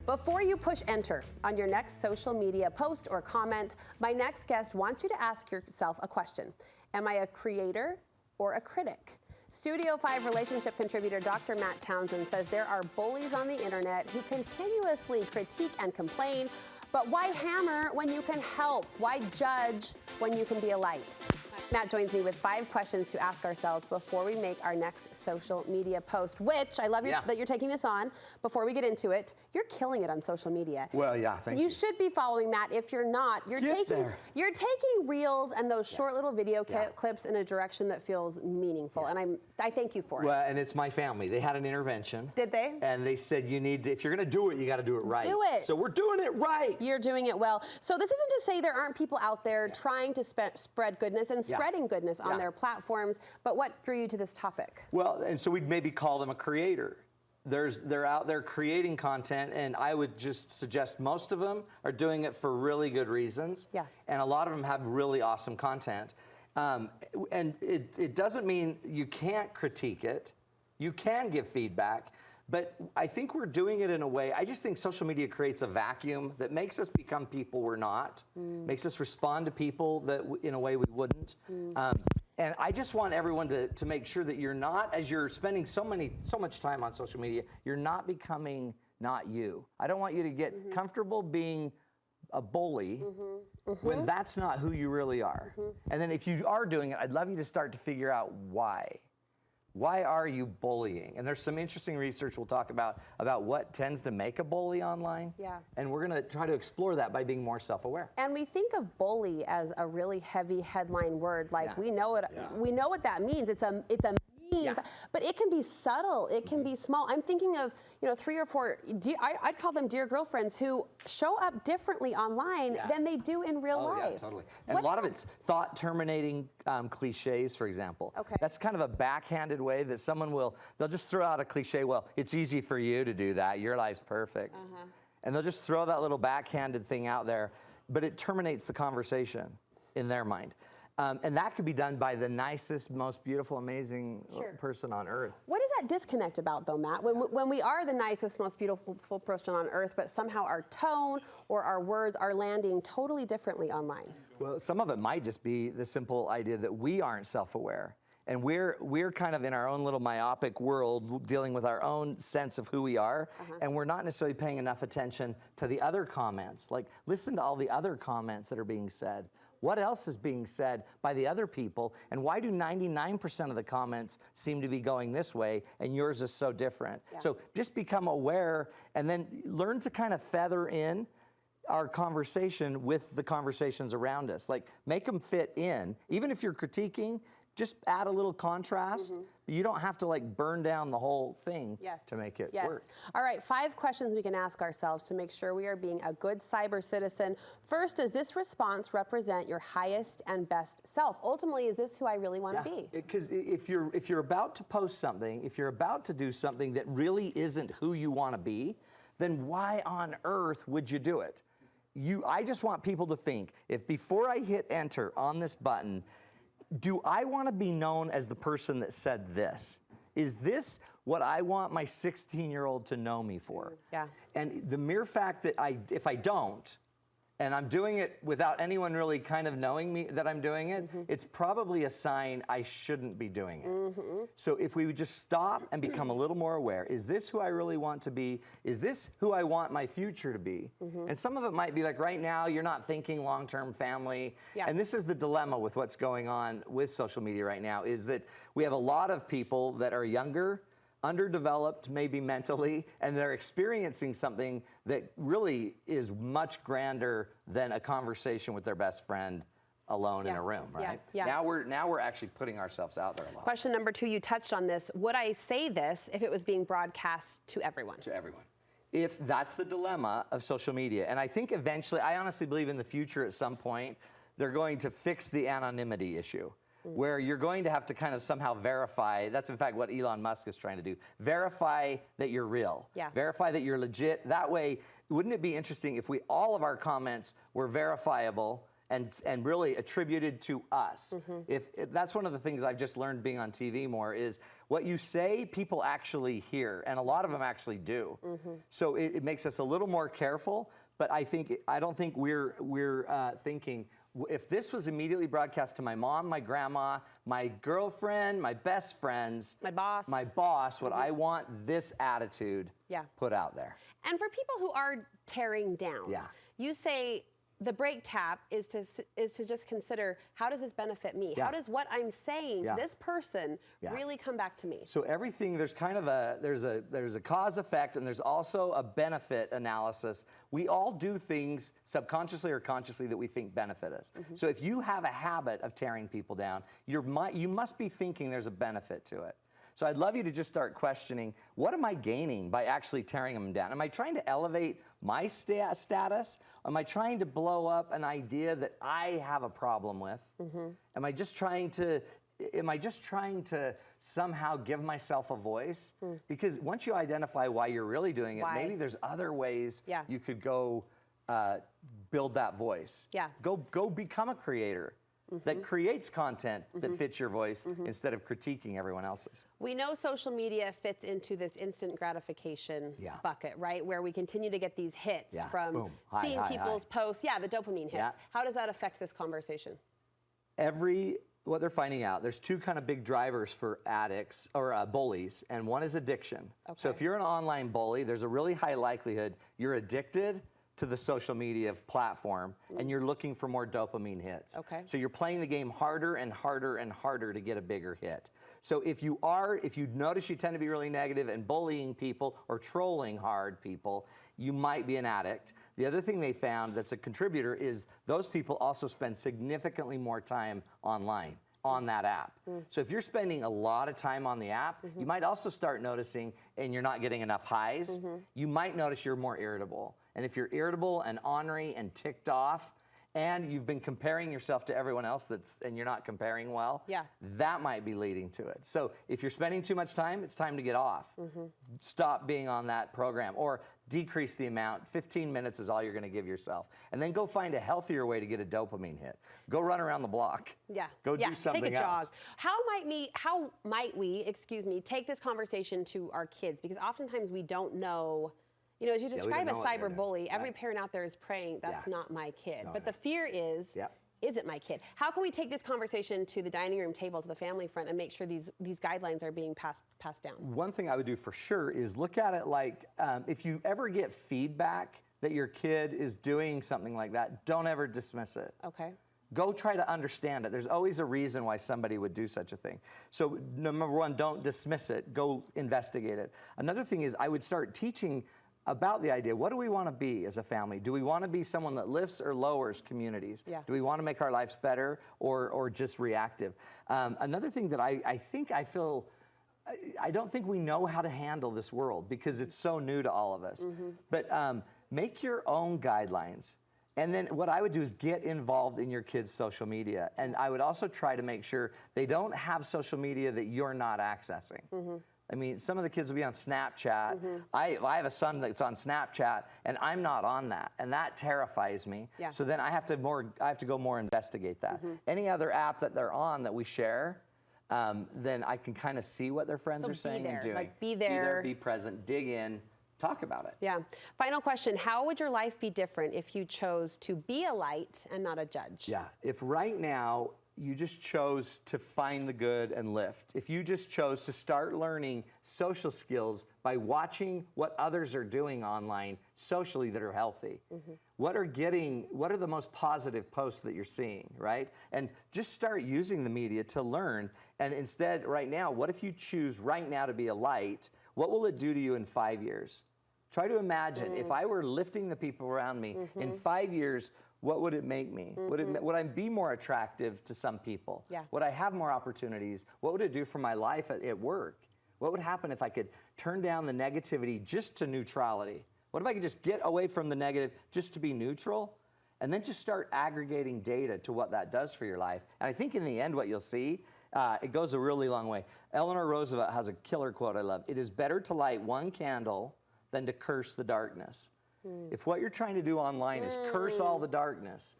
Before you push enter on your next social media post or comment, my next guest wants you to ask yourself a question. Am I a creator or a critic? Studio 5 relationship contributor Dr. Matt Townsend says there are bullies on the internet who continuously critique and complain, but why hammer when you can help? Why judge when you can be a light? Matt joins me with 5 questions to ask ourselves before we make our next social media post, which I love that you're taking this on. Before we get into it, you're killing it on social media. Well, yeah, thank you. You should be following Matt. If you're not, you're taking reels and those short little video clips in a direction that feels meaningful, and I thank you for it. Well, and it's my family. They had an intervention. Did they? And they said you need to, if you're going to do it, you got to do it right. Do it. So we're doing it right. You're doing it well. So this isn't to say there aren't people out there trying to spread goodness and spreading goodness on their platforms, but what drew you to this topic? Well, and so we'd maybe call them a creator. They're out there creating content, and I would just suggest most of them are doing it for really good reasons. Yeah. And a lot of them have really awesome content. And it doesn't mean you can't critique it. You can give feedback. But I think we're doing it in a way, I just think social media creates a vacuum that makes us become people we're not, makes us respond to people that in a way we wouldn't. And I just want everyone to make sure that you're not, as you're spending so much time on social media, you're not becoming not you. I don't want you to get comfortable being a bully when that's not who you really are. And then if you are doing it, I'd love you to start to figure out why. Why are you bullying? And there's some interesting research we'll talk about what tends to make a bully online. Yeah. And we're going to try to explore that by being more self-aware. And we think of bully as a really heavy headline word. Like we know it. We know what that means. It's a mean, but it can be subtle. It can be small. I'm thinking of 3 or 4. I'd call them dear girlfriends who show up differently online than they do in real life. Yeah, totally. And a lot of it's thought-terminating cliches, for example. Okay. That's kind of a backhanded way that they'll just throw out a cliche. Well, it's easy for you to do that. Your life's perfect. And they'll just throw that little backhanded thing out there, but it terminates the conversation in their mind. And that could be done by the nicest, most beautiful, amazing person on earth. What is that disconnect about, though, Matt? When we are the nicest, most beautiful person on earth, but somehow our tone or our words are landing totally differently online? Well, some of it might just be the simple idea that we aren't self-aware. And we're kind of in our own little myopic world dealing with our own sense of who we are. And we're not necessarily paying enough attention to the other comments. Like, listen to all the other comments that are being said. What else is being said by the other people? And why do 99% of the comments seem to be going this way and yours is so different? So just become aware and then learn to kind of feather in our conversation with the conversations around us. Like, make them fit in. Even if you're critiquing, just add a little contrast. You don't have to burn down the whole thing to make it work. All right, 5 questions we can ask ourselves to make sure we are being a good cyber citizen. First, does this response represent your highest and best self? Ultimately, is this who I really want to be? Because if you're about to post something, if you're about to do something that really isn't who you want to be, then why on earth would you do it? I just want people to think, if before I hit enter on this button, do I want to be known as the person that said this? Is this what I want my 16-year-old to know me for? And the mere fact that if I don't, and I'm doing it without anyone really kind of knowing me that I'm doing it, it's probably a sign I shouldn't be doing it. So if we would just stop and become a little more aware, is this who I really want to be? Is this who I want my future to be? And some of it might be like right now, you're not thinking long-term family. And this is the dilemma with what's going on with social media right now, is that we have a lot of people that are younger, underdeveloped maybe mentally, and they're experiencing something that really is much grander than a conversation with their best friend alone in a room, right? Now we're actually putting ourselves out there a lot. Question number 2, you touched on this. Would I say this if it was being broadcast to everyone? To everyone. If that's the dilemma of social media. And I think eventually, I honestly believe in the future at some point, they're going to fix the anonymity issue. Where you're going to have to kind of somehow verify, that's in fact what Elon Musk is trying to do, verify that you're real, verify that you're legit. That way, wouldn't it be interesting if all of our comments were verifiable and really attributed to us. If that's one of the things I've just learned being on TV more is what you say, people actually hear, and a lot of them actually do. So it makes us a little more careful. But I don't think we're thinking, if this was immediately broadcast to my mom, my grandma, my girlfriend, my best friends, my boss, would I want this attitude put out there? And for people who are tearing down, you say the break tap is to just consider, how does this benefit me? How does what I'm saying to this person really come back to me? So everything, there's kind of there's a cause effect, and there's also a benefit analysis. We all do things subconsciously or consciously that we think benefit us. So if you have a habit of tearing people down, you must be thinking there's a benefit to it. So I'd love you to just start questioning, what am I gaining by actually tearing them down? Am I trying to elevate my status? Am I trying to blow up an idea that I have a problem with? Am I just trying to somehow give myself a voice? Because once you identify why you're really doing it, maybe there's other ways you could go build that voice. Go become a creator that creates content that fits your voice instead of critiquing everyone else's. We know social media fits into this instant gratification bucket, right? Where we continue to get these hits from seeing people's posts. Yeah, the dopamine hits. How does that affect this conversation? What they're finding out, there's two kind of big drivers for addicts or bullies, and one is addiction. So if you're an online bully, there's a really high likelihood you're addicted to the social media platform, and you're looking for more dopamine hits. So you're playing the game harder and harder and harder to get a bigger hit. So if you notice you tend to be really negative and bullying people or trolling hard people, you might be an addict. The other thing they found that's a contributor is those people also spend significantly more time online on that app. So if you're spending a lot of time on the app, you might also start noticing, and you're not getting enough highs, you might notice you're more irritable. And if you're irritable and ornery and ticked off, and you've been comparing yourself to everyone else and you're not comparing well, that might be leading to it. So if you're spending too much time, it's time to get off. Stop being on that program, or decrease the amount. 15 minutes is all you're going to give yourself. And then go find a healthier way to get a dopamine hit. Go run around the block. Go do something take a else. jog. How might we, take this conversation to our kids? Because oftentimes we don't know. You know, as you describe a cyber bully, every parent out there is praying, that's not my kid. But the fear is it my kid? How can we take this conversation to the dining room table, to the family front, and make sure these guidelines are being passed down? One thing I would do for sure is look at it like, if you ever get feedback that your kid is doing something like that, don't ever dismiss it. Go try to understand it. There's always a reason why somebody would do such a thing. So number one, don't dismiss it. Go investigate it. Another thing is I would start teaching about the idea, what do we want to be as a family? Do we want to be someone that lifts or lowers communities? Do we want to make our lives better or just reactive? Another thing that I don't think we know how to handle this world because it's so new to all of us. But make your own guidelines. And then what I would do is get involved in your kids' social media. And I would also try to make sure they don't have social media that you're not accessing. I mean, some of the kids will be on Snapchat. I have a son that's on Snapchat, and I'm not on that, and that terrifies me. So then I have to go more investigate that. Any other app that they're on that we share, then I can kind of see what their friends are saying and doing. Like be there, be present, dig in, talk about it. Final question: how would your life be different if you chose to be a light and not a judge? If right now you just chose to find the good and lift, if you just chose to start learning social skills by watching what others are doing online socially that are healthy, what are the most positive posts that you're seeing, right? And just start using the media to learn. And instead, right now, what if you choose right now to be a light? What will it do to you in 5 years? Try to imagine if I were lifting the people around me in 5 years. What would it make me? Would I be more attractive to some people? Would I have more opportunities? What would it do for my life at work? What would happen if I could turn down the negativity just to neutrality? What if I could just get away from the negative just to be neutral? And then just start aggregating data to what that does for your life. And I think in the end what you'll see, it goes a really long way. Eleanor Roosevelt has a killer quote I love. It is better to light one candle than to curse the darkness. If what you're trying to do online is curse all the darkness,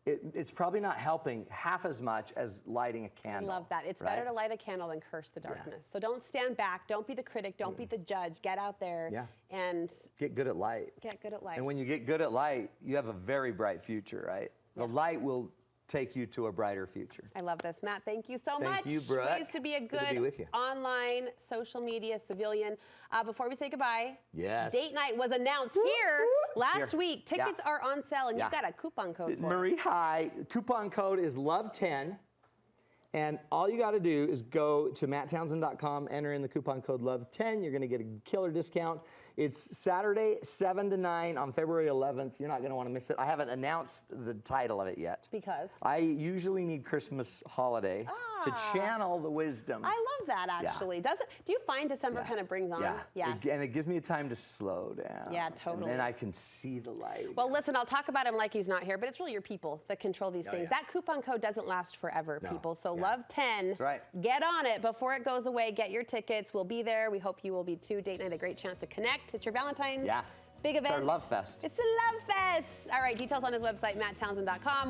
it's probably not helping half as much as lighting a candle. I love that. It's right? better to light a candle than curse the darkness. So don't stand back. Don't be the critic. Don't be the judge. Get out there and get good at light. Get good at light. And when you get good at light, you have a very bright future, right? The light will take you to a brighter future. I love this. Matt, thank you so much. Thank you, Brooke. Ways to be a good online social media civilian. Before we say goodbye, date night was announced here last week. Tickets are on sale, and you've got a coupon code for Marie, hi. Coupon code is LOVE10. And all you got to do is go to matttownsend.com, enter in the coupon code LOVE10. You're going to get a killer discount. It's Saturday, 7 to 9 on February 11th. You're not going to want to miss it. I haven't announced the title of it yet. Because? I usually need Christmas holiday to channel the wisdom. I love that, actually. Do you find December kind of brings on? And it gives me a time to slow down. Yeah, totally. And then I can see the light. Well, listen, I'll talk about him like he's not here, but it's really your people that control these things. That coupon code doesn't last forever, people. So LOVE10. That's right. Get on it before it goes away. Get your tickets. We'll be there. We hope you will be too. Date night, a great chance to connect. It's your Valentine's big event. It's our love fest. It's a love fest. All right, details on his website, matttownsend.com.